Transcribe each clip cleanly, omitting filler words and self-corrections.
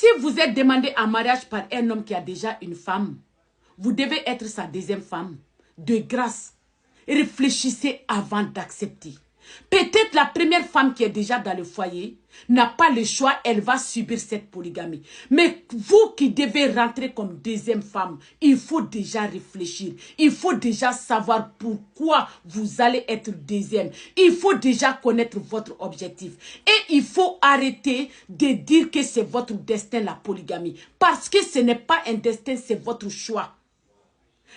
Si vous êtes demandé en mariage par un homme qui a déjà une femme, vous devez être sa deuxième femme. De grâce, réfléchissez avant d'accepter. Peut-être la première femme qui est déjà dans le foyer n'a pas le choix, elle va subir cette polygamie. Mais vous qui devez rentrer comme deuxième femme, il faut déjà réfléchir. Il faut déjà savoir pourquoi vous allez être deuxième. Il faut déjà connaître votre objectif. Et il faut arrêter de dire que c'est votre destin la polygamie. Parce que ce n'est pas un destin, c'est votre choix.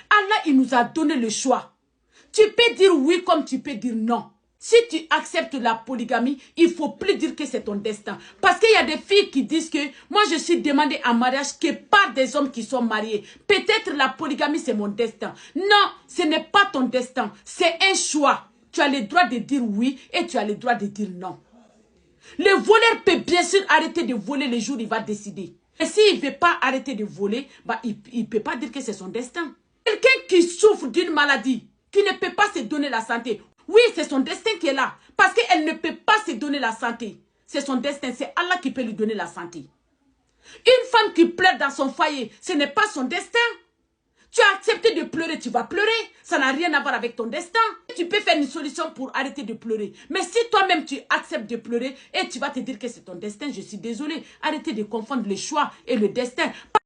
Allah, il nous a donné le choix. Tu peux dire oui comme tu peux dire non. Si tu acceptes la polygamie, il ne faut plus dire que c'est ton destin. Parce qu'il y a des filles qui disent que moi je suis demandée en mariage que par des hommes qui sont mariés. Peut-être la polygamie c'est mon destin. Non, ce n'est pas ton destin. C'est un choix. Tu as le droit de dire oui et tu as le droit de dire non. Le voleur peut bien sûr arrêter de voler le jour où il va décider. Et s'il ne veut pas arrêter de voler, bah, il ne peut pas dire que c'est son destin. Quelqu'un qui souffre d'une maladie, qui ne peut pas se donner la santé. Oui, c'est son destin qui est là. Parce qu'elle ne peut pas se donner la santé. C'est son destin. C'est Allah qui peut lui donner la santé. Une femme qui pleure dans son foyer, ce n'est pas son destin. Tu as accepté de pleurer, tu vas pleurer. Ça n'a rien à voir avec ton destin. Tu peux faire une solution pour arrêter de pleurer. Mais si toi-même tu acceptes de pleurer et tu vas te dire que c'est ton destin, je suis désolée. Arrêtez de confondre le choix et le destin.